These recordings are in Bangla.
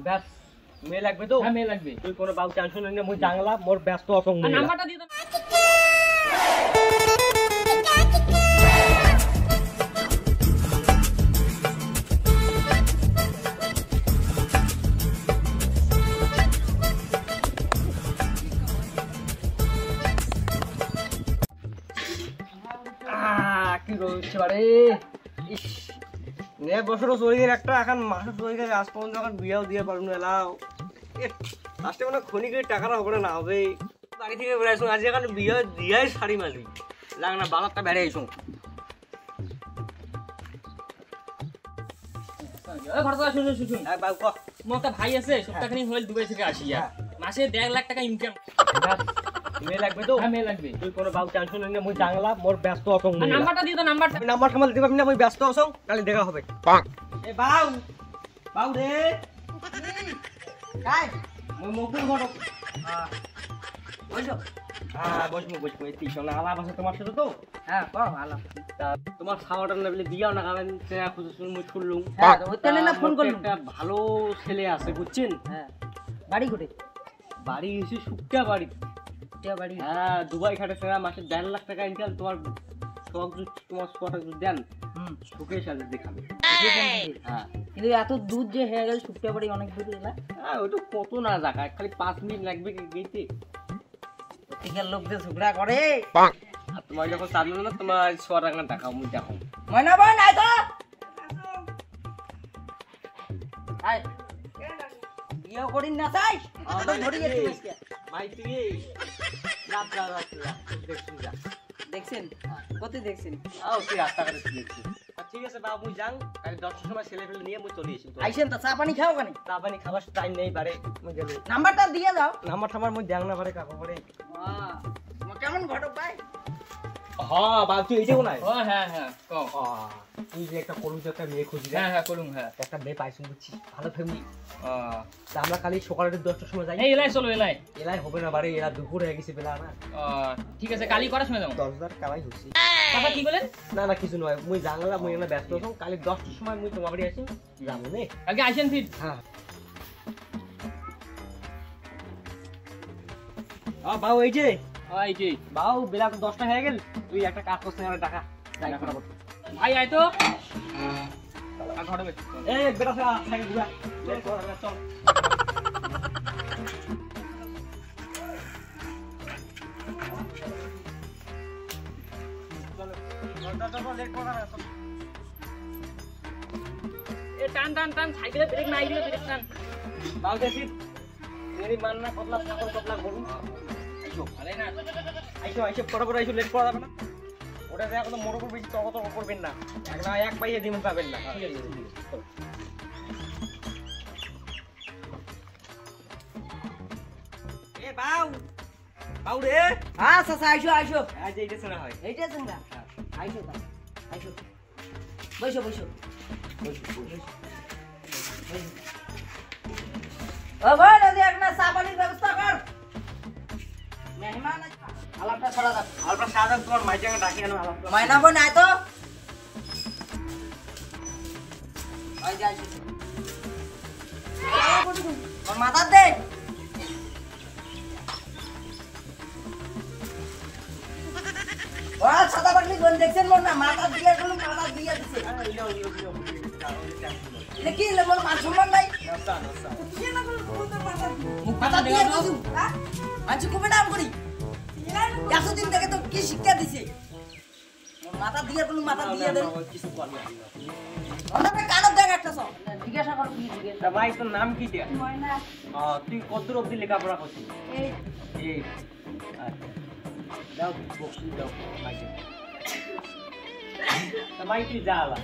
ব্যাস মেয়ে লাগবে তো? হ্যাঁ মেয়ে লাগবে। তুই কোনো বাবু টেনশন নিয়ে মুই জানলা মোর ব্যস্ত অসঙ্গ নাম্বারটা দিয়ে দাও। কি করছে বারে ইস নে বছরও চলে গেল একটা এখন মাসও চলে গেছে আজ পর্যন্ত এখন বিয়েও দিয়ে পারবো না এলাও লাস্টে মানে খনিকের টাকাটা হবে না হবে বাড়ি থেকে বেড়াইছো আজ এখন বিয়ে দিয়াই শাড়ি মালি লাগ না বালারটা বেড়ে আইসো বাবু ক মোর একটা ভাই আছে সপ্তাহখানি হল দুবাই থেকে আসিয়া মাসে 1.5 লাখ টাকা ইনকাম। মেয়ে লাগবে তো? হ্যাঁ মেয়ে লাগবে। তুই কোনো বাবু টেনশন নিয়ে মুই জানলা মোর ব্যস্ত অসঙ্গ নাম্বারটা দিয়ে দাও। নাম্বারটা নাম্বার সামাল দিতে পারবি না মুই ব্যস্ত অসং কালি দেখা হবে এ বাউ বাউ রে কাই মুই মুকুল ঘটক বসো বসবো এই তিনশো আলাপ আছে তোমার সাথে তো? হ্যাঁ কও আলাপ। তোমার খাওয়াটা না বলে দিয়াও না কারণ খুঁজে মুই শুনলুম ওইখানে না ফোন করলুম। একটা ভালো ছেলে আছে বুঝছেন? হ্যাঁ বাড়ি কোটে? বাড়ি এসে সুক্কা বাড়ি। বাড়ি? হ্যাঁ দুবাই খাটে সেরা মাসে 1.5 লাখ টাকা ইনকাম তোমার তোমার সোয়াটা যদি দেন সুখে সাথে দেখাবে। হ্যাঁ কিন্তু এত দূর যে হয়ে গেল সুক্কা বাড়ি অনেক দূর এলা। হ্যাঁ ওইটা কত না জায়গা খালি 5 মিনিট লাগবে গেইতে। এখান লোক যে ঝগড়া করে আর তোমার যখন চালু না তোমার 100 টাকা টাকা মুই দেখো ময়না ভাই নাই তো আই বিয়ে করিন না চাই তো ধরি গেছি আজকে ভাই তুই রাত দেখছিস যা দেখছেন কত দেখছেন আও তুই রাস্তাঘাটে দেখছিস ঠিক আছে বাবু মুই যাং কাল 10টার সময় ছেলে ফেলে নিয়ে মুই চলে আসি আইছেন তো চা পানি খাও কেন? চা পানি খাবার টাইম নেই বারে মুই গেল নাম্বারটা দিয়ে দাও। নাম্বার টাম্বার মুই দেং না বারে কাকু বারে তোমার কেমন ঘটক ভাই? হ্যাঁ বাবু তুই এইটাও নাই? ও হ্যাঁ হ্যাঁ কও তুই যে একটা কলুজ একটা মেয়ে খুঁজি হ্যাঁ হ্যাঁ করুম হ্যাঁ একটা মেয়ে পাইছি বুঝছি ভালো ফ্যামিলি ও আমরা কালি সকালে 10টার সময় যাই। এই এলাই চলো এলাই এলাই হবে না বারে এরা দুপুর হয়ে গেছে বেলা না। ঠিক আছে কালি করার সময় যাও। 10,000 কামাই হইছে। কথা কি বলেন? না না কিছু নয় মুই জানলা মুই এনে ব্যস্ত আছো কালি 10টার সময় মুই তোমার বাড়ি আসি যাবো নে আগে আইছেন ফির। হ্যাঁ বাবু এই যে এই যে বাবু বেলা তো 10টা হয়ে গেল তুই একটা কাজ করছিস আমার টাকা যাই ফটাফট ভাই আই তো ঘরে বেশ এই বেটা সারা সাইকেল ঘুরা চল এ টান টান টান সাইকেলে ব্রেক নাই দিলে ব্রেক টান বাবু দেখি মেরি মাননা কতলা সাগর কতলা বলুন আইসো আরে না আইসো ফটাফট আইসো লেট করা যাবে না ওটা যা কোনো মোড় উপর বেশি তত করবেন না এক পাইয়ে দিন পাবেন না ঠিক আছে এ বাউ বাউ রে আচ্ছা আচ্ছা আইসো আইসো আজ এইটা শোনা হয় এইটা চঙ্গা আইসো তা আইসো বসো বসো ও ভাই নদী একটা চা পানির ব্যবস্থা কর মেহমান আলাপটা ছড়া দাও আলপা সাদা তোমার মাইজাঙ্গা ডাকি আনো আলাপ মাইনা বোন আয় তো আই যাই ওর মাথা দে ওরা সাদা পানি বোন দেখছেন মোর না মাথা দিয়ে গেল মাথা দিয়ে দিছে কি মোর মান সম্মান নাই মাথা দিয়ে দিছু হ্যাঁ আজ কবে নাম করি এতদিন থেকে তো কি শিক্ষা দিছে মোর মাথা দিয়ে গেল মাথা দিয়ে দেন কিছু করবে আমরা কানত দেখ একটা সব জিজ্ঞাসা কর কি জিজ্ঞাসা তা ভাই তোর নাম কি দিয়া ময়না তুই কতদূর অবধি লেখাপড়া করছিস এই এই আচ্ছা দাও বক্সি দাও মাইকে তা ভাই তুই যা আলা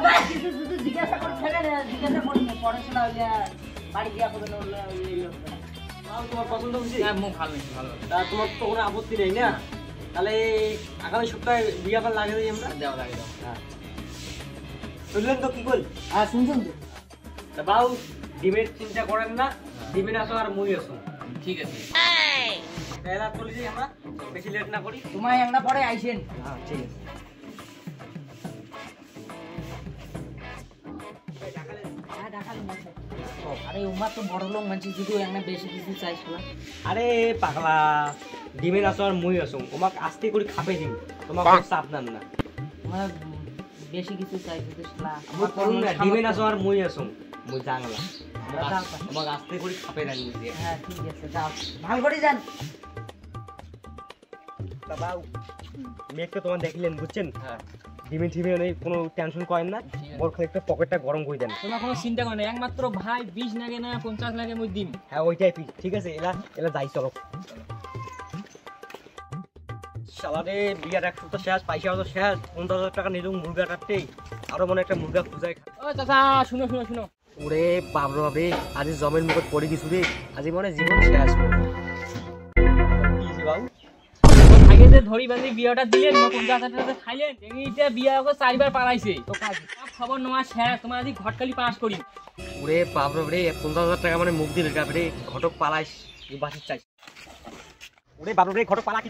ভাই কিছু শুধু জিজ্ঞাসা কর ছেড়ে জিজ্ঞাসা করি পড়াশোনা হইলে বাড়ি গিয়া করে নড়লে এই লোকটা তোমার পছন্দ হয়েছে? হ্যাঁ মুখ ভালো ভালো তা তোমার তো কোনো আপত্তি নেই না তাহলে আগামী সপ্তাহে বিয়ে আবার লাগিয়ে দিই আমরা দাও লাগে দাও হ্যাঁ শুনলেন তো কি বল আর শুনছেন তো তা বাউ ডিমের চিন্তা করেন না ডিমের আসো আর মুই আসো ঠিক আছে তাহলে চলে যাই আমরা বেশি লেট না করি তোমায় একটা পরে আইছেন হ্যাঁ ঠিক আছে হ্যাঁ ঢাকা আরে উমা তো বড় লোক মানছি যদি একটা বেশি কিছু চাইছ না আরে পাগলা ডিমে নাচো আর মুই আছো তোমাক আস্তে করে খাপে দিম তোমাক কোনো চাপ নাম না আমার বেশি কিছু চাইছ তো শালা আমার করুন না ডিমে নাচো আর মুই আছো মুই জাংলা তোমাক আস্তে করে খাপে রাখি দিয়ে হ্যাঁ ঠিক আছে যাও ভালো করে যান বাবা মেঘটা তোমার দেখলেন বুঝছেন হ্যাঁ ডিমে ঠিমে নেই কোনো টেনশন করেন না মোর খালি একটা পকেটটা গরম করে দেন তোমার কোনো চিন্তা করে না একমাত্র ভাই 20 লাগে না 50 লাগে মুই দিম হ্যাঁ ওইটাই ঠিক আছে এলা এলা যাই চলো শালারে বিয়ার 1 সপ্তাহ শেষ পয়সা তো শেষ 50,000 টাকা নিলুম মুরগাটাতেই আরো মনে একটা মুরগা খুঁজাই ও চাচা শুনো শুনো শুনো ওরে বাবরে বাবরে আজ জমের মুখত পড়ে গেছু রে আজ মনে জীবন শেষ কি বাবু আগে যে ধরি বাঁধি বিয়াটা দিলেন 50,000 টাকা খাইলেন এইটা বিয়া ওকে 4 বার পালাইছে তো কাজ সব খবর নেওয়া শেষ তোমার আজ ঘটকালি পাস করি ওরে বাবরে বাবরে 50,000 টাকা মানে মুখ দিলে রে ঘটক পালাইস বাসির চাই ওরে বাবরে ঘটক পালা কি